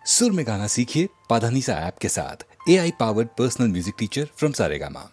सुर में गाना सीखिए पाधानीसा ऐप के साथ। AI powered personal music teacher from Saregama.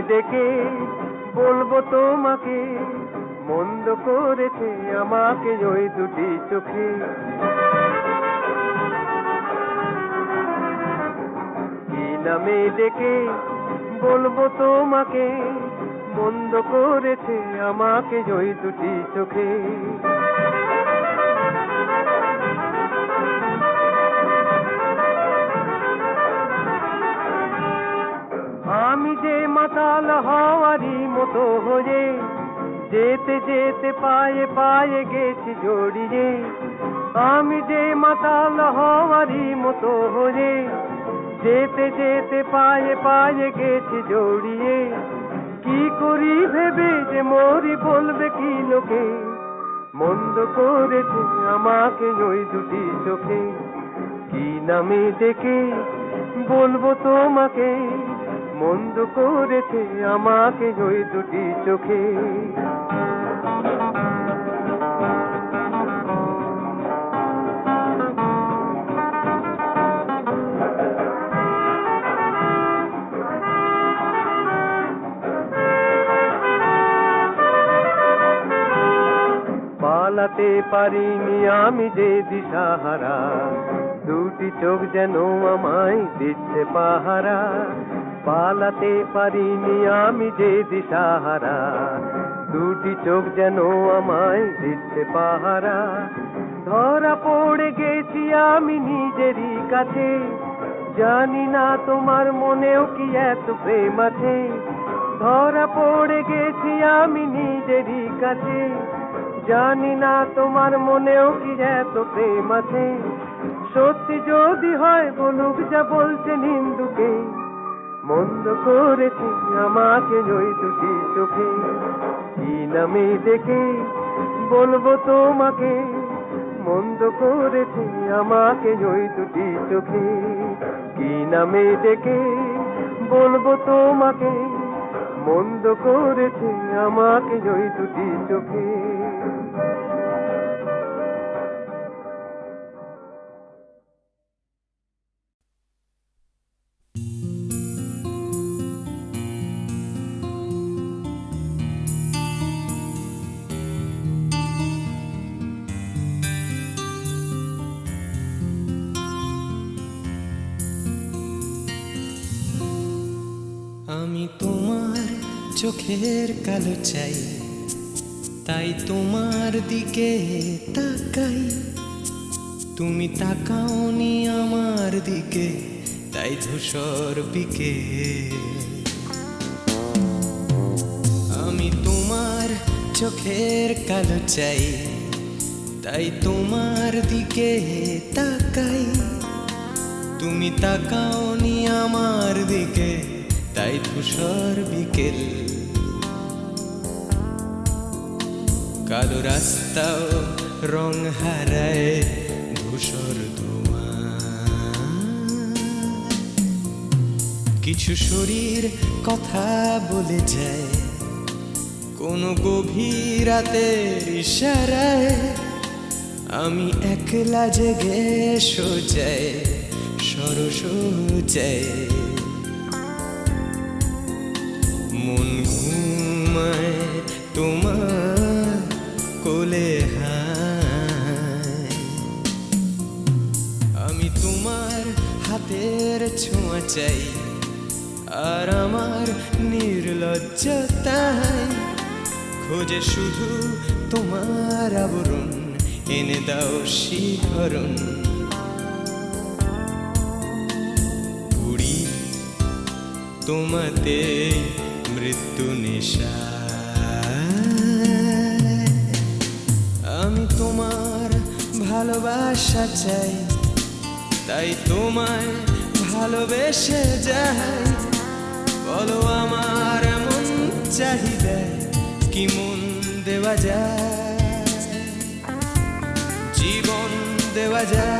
ডেকে বলবো তোমাকে, মন্দ করেছে আমাকে ওই দুটি চোখে। কি নামে ডেকে বলবো তোমাকে, মন্দ করেছে আমাকে ওই দুটি চোখে। আমি যে মাতাল হওয়ারই মতো হয়ে, যেতে যেতে পায়ে পায়ে গেছি জড়িয়ে। আমি যে মাতাল হওয়ারই মতো হয়ে, যেতে যেতে পায়ে পায়ে গেছি জড়িয়ে। কি করি ভেবে যে মরি বলবে কি লোকে, মন্দ করেছে আমাকে ওই দুটি চোখে। কি নামে ডেকে বলবো তোমাকে, মন্দ করেছে আমাকে ওই দুটি চোখে। পালাতে পারিনি আমি যে দিশাহারা, দুটি চোখ যেন আমায় দিচ্ছে পাহারা। পালাতে পারিনি আমি যে দিশাহারা, দুটি চোখ যেন আমায় দিচ্ছে পাহারা। ধরা পড়ে গেছি আমি নিজেরই কাছে, জানি না তোমার মনেও কি এত প্রেম আছে। ধরা পড়ে গেছি আমি নিজেরই কাছে, জানি না তোমার মনেও কি এত প্রেম আছে। সত্যি যদি হয় বলুক যা বলছে নিন্দুকে, মন্দ করেছি আমাকে ওই দুটি চোখে। কি নামে ডেকে বলবো তোমাকে, মন্দ করেছি আমাকে ওই দুটি চোখে। কি নামে ডেকে বলবো তোমাকে, মন্দ করেছে আমাকে ওই দুটি চোখে। আমি তোমার চোখের কালো চাই, তাই তোমার দিকে তাকাই। তুমি তাকাওনি আমার দিকে, তাই ধূসর বিকেল। আমি তোমার চোখের কালো চাই, তাই তোমার দিকে তাকাই। তুমি তাকাওনি আমার দিকে, তাই ধূসর বিকেল। কালো রাস্তাও রং হারায় ধূসর ধোঁয়া। কিছু শরীর কথা বলে যায় কোনো গভীর রাতের ইশারায়। আমি একলা জেগে সোজায় সরসোজায়। মন ঘুমায় তোমার কোলে হায়। আমি তোমার হাতের ছোঁয়া চাই, আর আমার নির্লজ্জতায় খোঁজে শুধু তোমার আবরণ। এনে দাও শিহরণ। উড়ি তোমাতে মৃত্যু নেশা। আমি তোমার ভালোবাসা চাই, তাই তোমায় ভালোবেসে যাই। বলো আমার এমন চাহিদা কি মন দেওয়া যায়, জীবন দেওয়া যায়।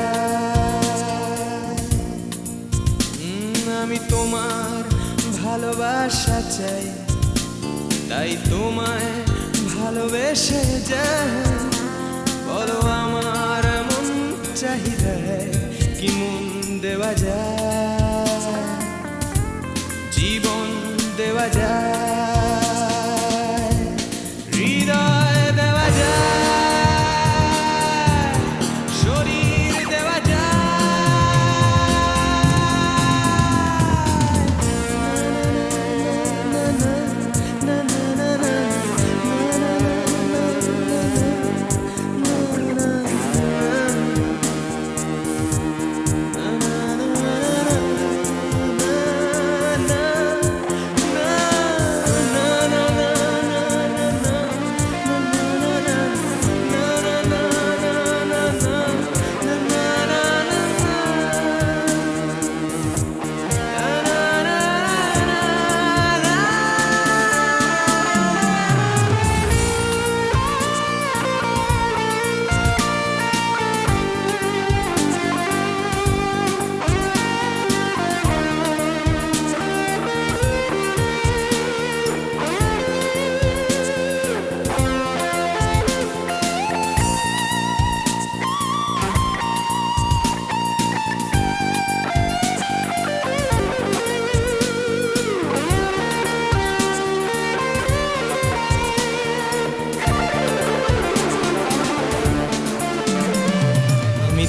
আমি তোমার ভালোবাসা চাই, তাই তোমায় ভালোবেসে যাই। বলো আমার এমন চাহিদা কি মন দেওয়া যায়, জীবন দেওয়া যায়।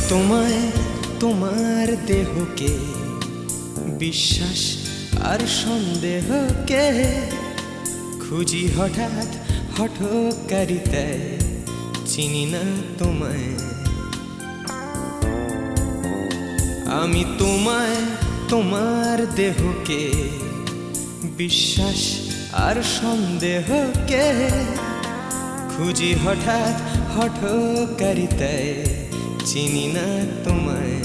তোমায় তোমার দেহকে বিশ্বাস আর সন্দেহকে খুঁজি হঠাৎ হঠকারিতায় চিনি না তোমায় আমি তোমায় তোমার দেহকে বিশ্বাস আর সন্দেহকে খুঁজি হঠাৎ হঠকারিতায় চিনি না তোমায়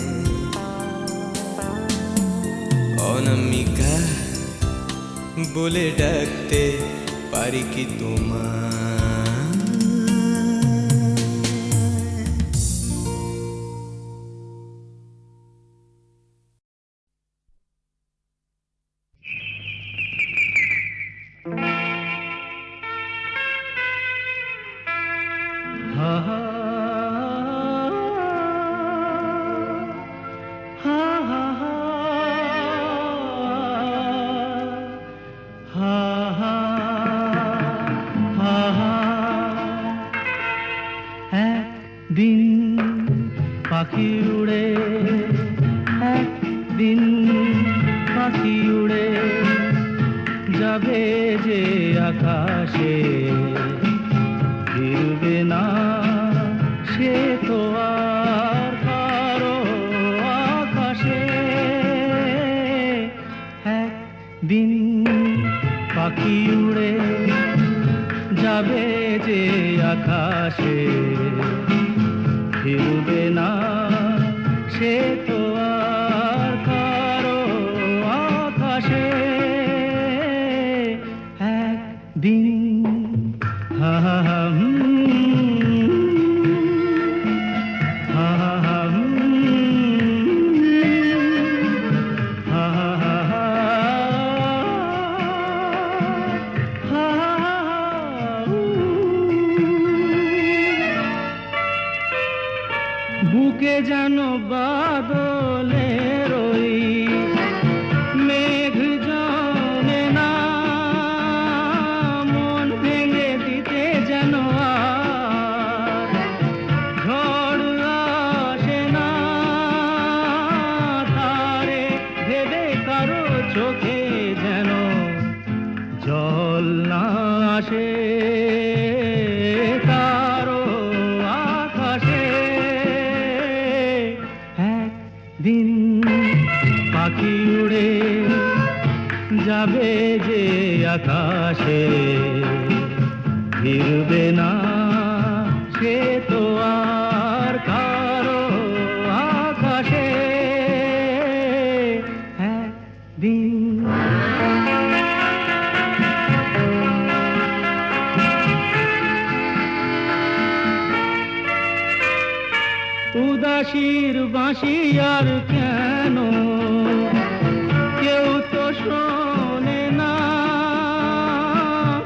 অনামিকা বলে ডাকতে পারি কি তোমায় একদিন পাখি উড়ে একদিন পাখি উড়ে যাবে যে আকাশে ফিরবে না সে তো আর কারো আকাশে একদিন পাখি উড়ে যাবে যে আকাশে ফিরবে না সে তো আর কারো আকাশে একদিন হা হা হা হা হা বুকে যেন বাদলের ওই মেঘ জমে না মন ভেঙে দিতে যেন আর ঝড় আসে না তারে ভেবে কারো চোখে যেন জল না আসে কারো আকাশে একদিন পাখি উড়ে যাবে যে আকাশে ফিরবে না সে তো আর কারো আকাশে একদিন উদাসীর বাঁশি আর কেন কেউ তো শোনে না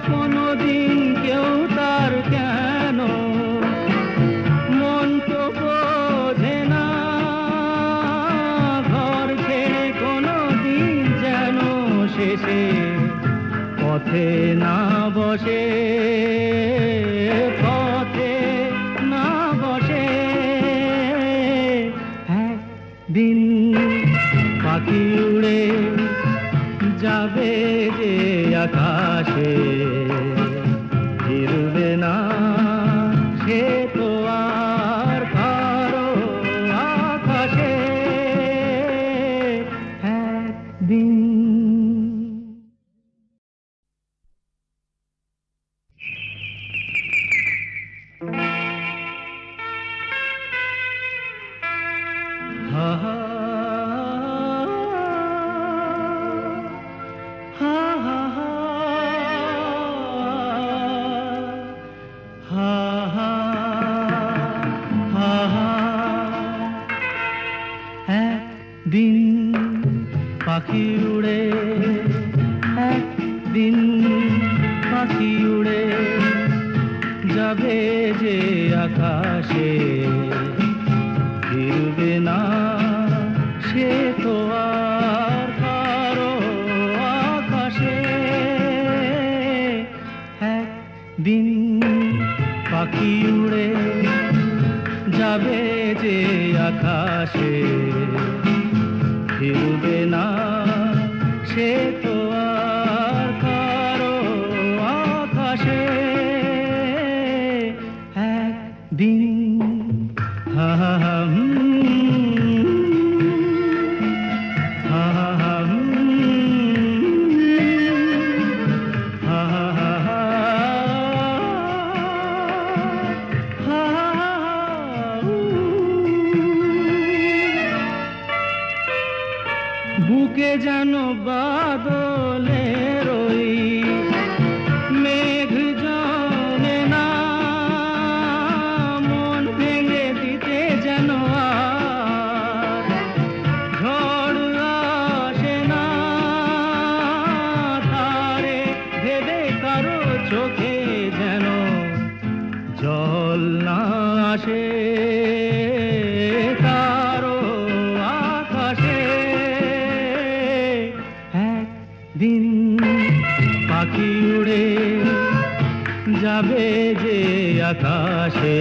কোনোদিন কেউ তার কেন মন তো বোঝে না ঘর ছেড়ে কোনোদিন যেন শেষে পথে না বসে পথে না বসে দিন পাখি উড়ে যাবে যে আকাশে ফিরবে না সে তো আর কারো আকাশে একদিন ha ha ha ha ha ha ha একদিন পাখি উড়ে একদিন পাখি উড়ে যাবে যে আকাশে ফিরবে না সে তো আর কারো আকাশে একদিন পাখি উড়ে যাবে যে আকাশে ফিরবে না সে তো আর কারো আকাশে একদিন হা হা হা হা হা হা হা হা হা বুকে যেন বাদলের ওই মেঘ জমে না, মন ভেঙে দিতে যেন আর ঝড় আসে না, তারে ভেবে কারো চোখে যেন জল না আসে, কারো আকাশে একদিন পাখি উড়ে যাবে যে আকাশে,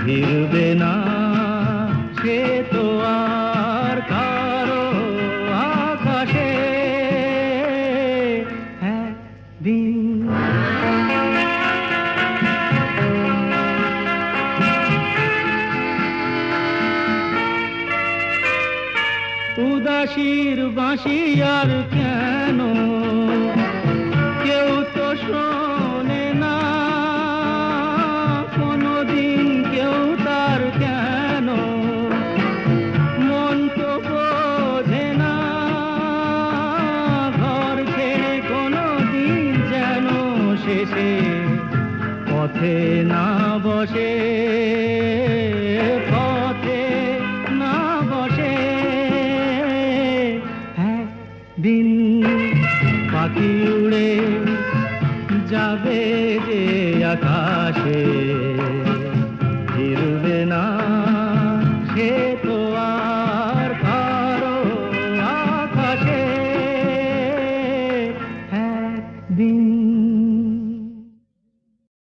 ফিরবে না সে তো আর কারো আকাশে একদিন। উদাসীর বাঁশি আর কেন কেউ তো শোনে না, কোনদিন কেউ তার কেন মন তো বোঝে না, ঘর ছেড়ে কোনদিন যেন শেষে পথে না বসে, পথে না বসে দিন পাখি উড়ে যাবে যে আকাশে, ফিরবে না সে